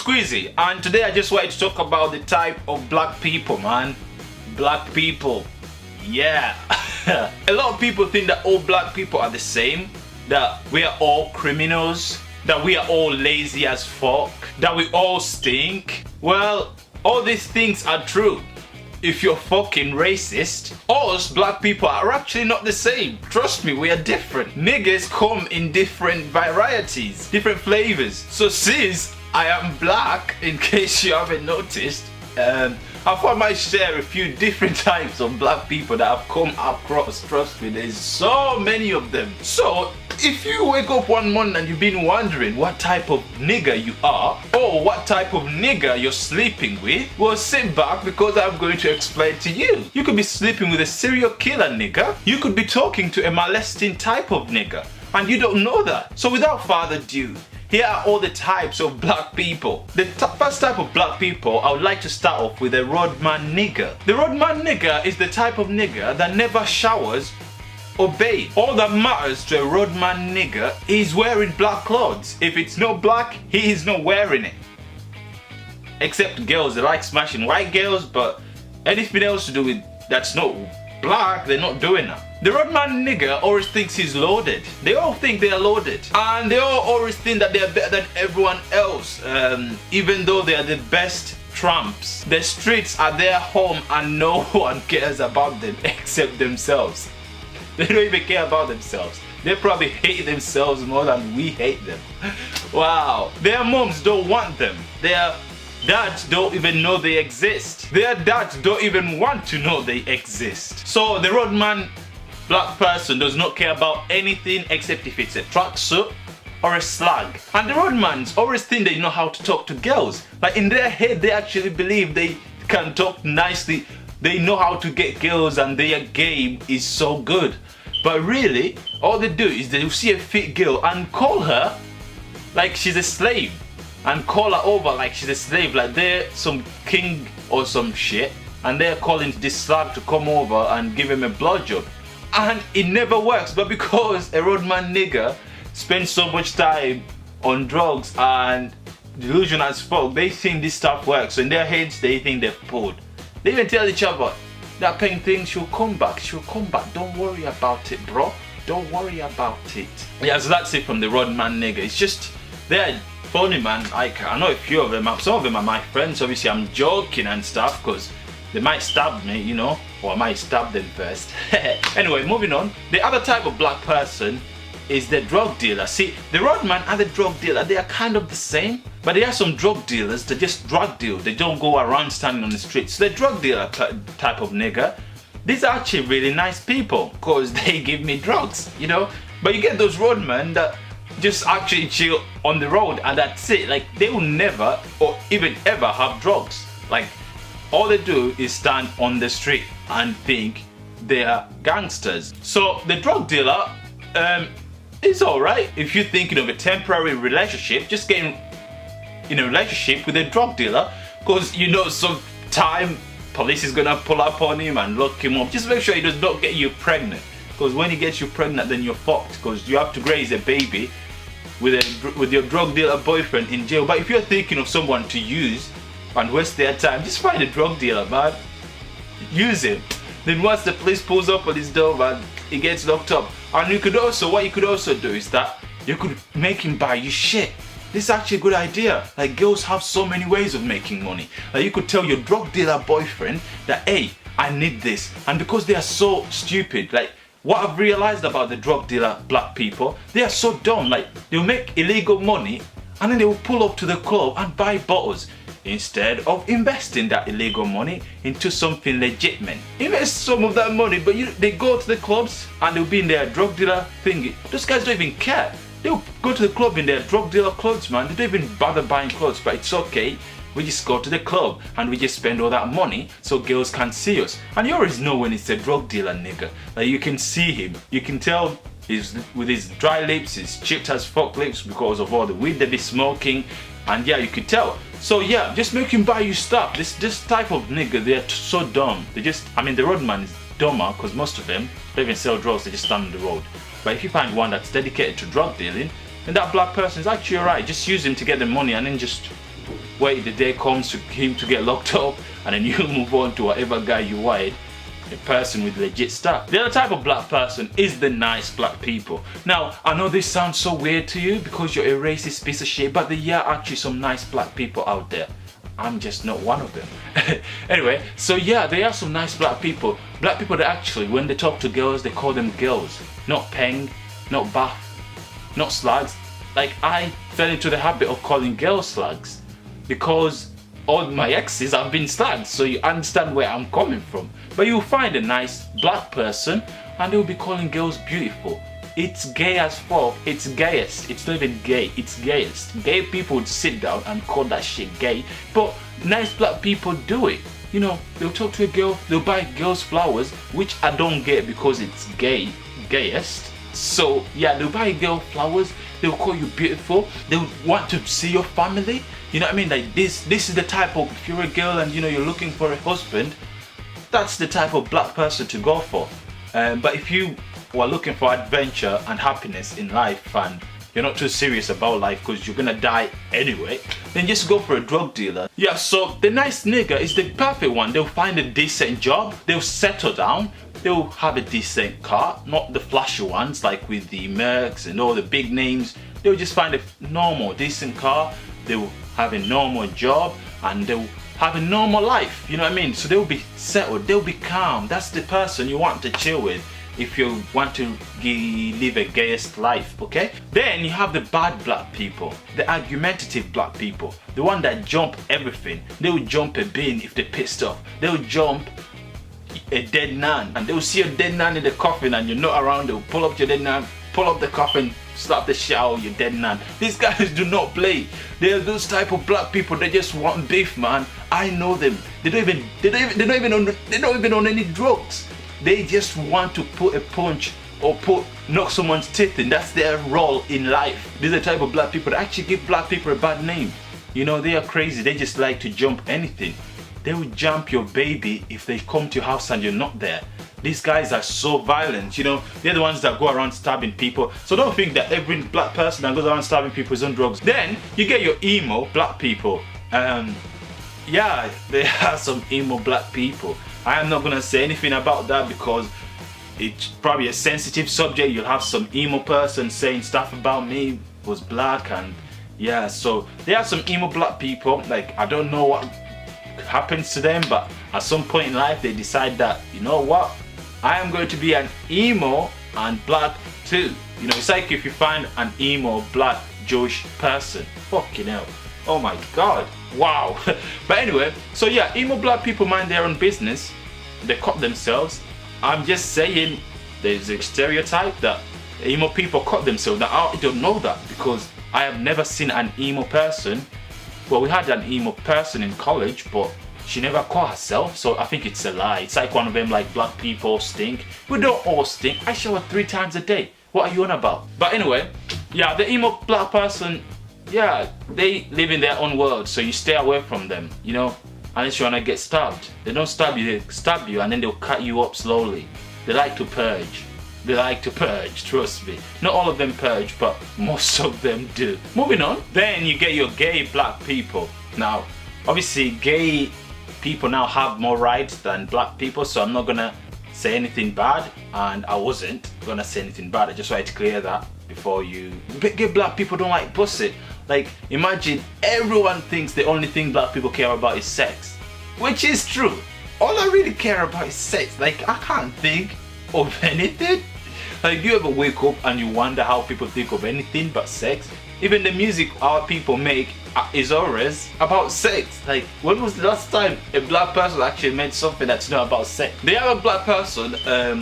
Squeezy, and today I just wanted to talk about the type of black people, man. Black people. Yeah. A lot of people think that all black people are the same, that we are all criminals, that we are all lazy as fuck, that we all stink. Well, all these things are true. If you're fucking racist, us black people are actually not the same. Trust me, we are different. Niggas come in different varieties, different flavors. So since I am black, in case you haven't noticed, I thought I might share a few different types of black people that I've come across. Trust me, there's so many of them. So if you wake up one morning and you've been wondering what type of nigger you are, or what type of nigger you're sleeping with, well, sit back because I'm going to explain to you. You could be sleeping with a serial killer nigger. You could be talking to a molesting type of nigger, and you don't know that. So without further ado, here are all the types of black people. The first type of black people, I would like to start off with a roadman nigger. The roadman nigger is the type of nigger that never showers or bathes. All that matters to a roadman nigger is wearing black clothes. If it's not black, he is not wearing it. Except girls, they like smashing white girls, but anything else to do with that's not black, they're not doing that. The roadman nigger always thinks he's loaded. They all think they are loaded. And they all always think that they are better than everyone else, even though they are the best tramps. The streets are their home and no one cares about them except themselves. They don't even care about themselves. They probably hate themselves more than we hate them. Wow. Their moms don't want them. Their dads don't even know they exist. Their dads don't even want to know they exist. So the roadman black person does not care about anything except if it's a tracksuit or a slag. And the roadmans always think they know how to talk to girls. Like in their head, they actually believe they can talk nicely. They know how to get girls and their game is so good. But really, all they do is they see a fit girl and call her like she's a slave. And call her over like she's a slave, like they're some king or some shit. And they're calling this slag to come over and give him a blowjob. And it never works, but because a roadman nigger spends so much time on drugs and delusion as fuck, they think this stuff works. So in their heads, they think they've pulled. They even tell each other, that paying thing, she'll come back, don't worry about it, bro. Don't worry about it. Yeah, so that's it from the roadman nigger. It's just, they're funny, man. I know a few of them. Some of them are my friends. Obviously, I'm joking and stuff because they might stab me, you know, or I might stab them first. Anyway, moving on. The other type of black person is the drug dealer. See, the roadman and the drug dealer, they are kind of the same, but there are some drug dealers that just drug deal. They don't go around standing on the streets. So the drug dealer type of nigger, these are actually really nice people because they give me drugs, you know. But you get those roadmen that just actually chill on the road and that's it. Like they will never or even ever have drugs. Like all they do is stand on the street and think they are gangsters. So the drug dealer, it's alright if you're thinking of a temporary relationship. Just get in a relationship with a drug dealer because you know some time police is gonna pull up on him and lock him up. Just make sure he does not get you pregnant, because when he gets you pregnant then you're fucked, because you have to raise a baby with your drug dealer boyfriend in jail. But if you're thinking of someone to use and waste their time, just find a drug dealer, man. Use him. Then once the police pulls up on his door, man, he gets locked up. And you could also, what you could also do is that you could make him buy you shit. This is actually a good idea. Like girls have so many ways of making money. Like you could tell your drug dealer boyfriend that, hey, I need this. And because they are so stupid, like what I've realized about the drug dealer black people, they are so dumb. Like they'll make illegal money and then they will pull up to the club and buy bottles instead of investing that illegal money into something legitimate. Invest some of that money, but they go to the clubs and they'll be in their drug dealer thingy. Those guys don't even care. They'll go to the club in their drug dealer clothes, man. They don't even bother buying clothes, but it's okay. We just go to the club and we just spend all that money so girls can see us. And you always know when it's a drug dealer nigga. Like you can see him. You can tell with his dry lips, his chipped as fuck lips because of all the weed that he's smoking. And yeah, you could tell. So yeah, just make him buy you stuff. This type of nigga, they're so dumb. The roadman is dumber because most of them don't even sell drugs, they just stand on the road. But if you find one that's dedicated to drug dealing, then that black person is actually alright. Just use him to get the money and then just wait the day comes for him to get locked up, and then you move on to whatever guy you wanted, a person with legit stuff. The other type of black person is the nice black people. Now, I know this sounds so weird to you because you're a racist piece of shit, but there are actually some nice black people out there. I'm just not one of them. Anyway, so yeah, there are some nice black people. Black people that actually, when they talk to girls, they call them girls. Not peng, not bath, not slugs. Like, I fell into the habit of calling girls slugs because all my exes have been slugs, so you understand where I'm coming from. But you'll find a nice black person and they'll be calling girls beautiful. It's gay as fuck. It's gayest. It's not even gay. It's gayest. Gay people would sit down and call that shit gay, but nice black people do it. You know, they'll talk to a girl, they'll buy girls flowers, which I don't get because it's gayest. So yeah, they'll buy a girl flowers, they'll call you beautiful, they'll want to see your family. You know what I mean? Like this is the type of, if you're a girl and you know you're looking for a husband, that's the type of black person to go for. But if you are looking for adventure and happiness in life and you're not too serious about life because you're gonna die anyway, then just go for a drug dealer. Yeah, so the nice nigga is the perfect one. They'll find a decent job, they'll settle down, they'll have a decent car, not the flashy ones like with the Mercs and all the big names. They'll just find a normal, decent car, they'll have a normal job, and they'll have a normal life, you know what I mean? So they'll be settled, they'll be calm. That's the person you want to chill with if you want to live a gayest life, okay? Then you have the bad black people, the argumentative black people, the one that jump everything. They'll jump a bin if they're pissed off. They'll jump a dead nan, and they'll see a dead nan in the coffin and you're not around, they'll pull up your dead nan, pull up the coffin, slap the shit out of your dead nan. These guys do not play. They're those type of black people that just want beef, man. I know them. They're not even on any drugs. They just want to put a punch or knock someone's teeth in. That's their role in life. These are the type of black people that actually give black people a bad name. You know, they are crazy. They just like to jump anything. They will jump your baby if they come to your house and you're not there. These guys are so violent, you know. They're the ones that go around stabbing people. So don't think that every black person that goes around stabbing people is on drugs. Then you get your emo black people. Yeah, there are some emo black people. I am not gonna say anything about that because it's probably a sensitive subject. You'll have some emo person saying stuff about me was black, and yeah, so there are some emo black people. Like, I don't know what happens to them, but at some point in life they decide that, you know what, I am going to be an emo and black too. You know, it's like if you find an emo black Jewish person. Fucking hell. Oh my god. Wow. But anyway, so yeah, emo black people mind their own business. They cut themselves. I'm just saying there's a stereotype that emo people cut themselves. Now, I don't know that because I have never seen an emo person. Well, we had an emo person in college, but she never cut herself, so I think it's a lie. It's like one of them, like, black people stink. We don't all stink. I shower 3 times a day. What are you on about? But anyway, yeah, the emo black person, yeah, they live in their own world, so you stay away from them, you know, unless you wanna get stabbed. They don't stab you, they stab you and then they'll cut you up slowly. They like to purge. They like to purge, trust me. Not all of them purge, but most of them do. Moving on. Then you get your gay black people. Now, obviously gay people now have more rights than black people, so I'm not gonna say anything bad, and I wasn't gonna say anything bad. I just wanted to clear that before you. Gay black people don't like pussy. Like, imagine everyone thinks the only thing black people care about is sex, which is true. All I really care about is sex. Like, I can't think of anything. Like, you ever wake up and you wonder how people think of anything but sex? Even the music our people make is always about sex. Like, when was the last time a black person actually made something that's not about sex? The other black person,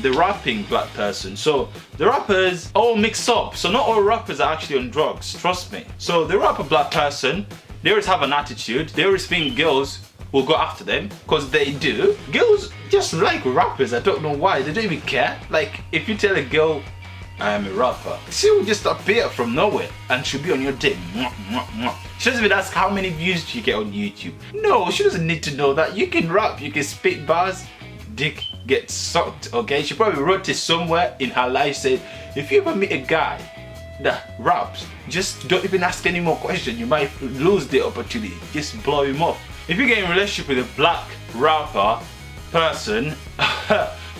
the rapping black person. So the rappers all mix up. So not all rappers are actually on drugs, trust me. So the rapper black person, they always have an attitude. They always think girls will go after them, because they do. Girls just like rappers, I don't know why. They don't even care. Like, if you tell a girl, I am a rapper, she will just appear from nowhere and she'll be on your dick. She doesn't even ask how many views you get on YouTube. No, she doesn't need to know that. You can rap, you can spit bars, dick gets sucked, okay? She probably wrote it somewhere in her life, said, if you ever meet a guy that raps, just don't even ask any more questions. You might lose the opportunity. Just blow him off. If you get in a relationship with a black rapper person,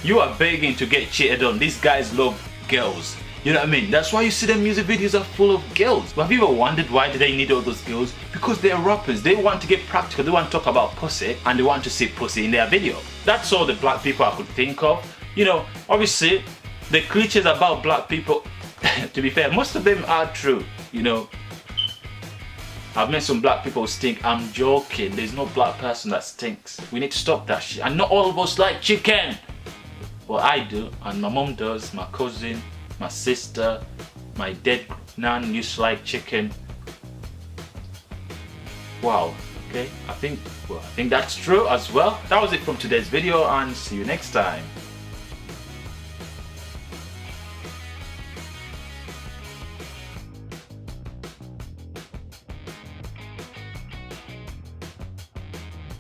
you are begging to get cheated on. These guys love girls. You know what I mean? That's why you see their music videos are full of girls. But have you ever wondered why do they need all those girls? Because they're rappers. They want to get practical. They want to talk about pussy and they want to see pussy in their video. That's all the black people I could think of. You know, obviously, the cliches about black people, to be fair, most of them are true. You know, I've met some black people who stink. I'm joking. There's no black person that stinks. We need to stop that shit. And not all of us like chicken. Well, I do, and my mom does, my cousin, my sister, my dead nan used to like chicken. Wow, okay, I think that's true as well. That was it from today's video, and see you next time.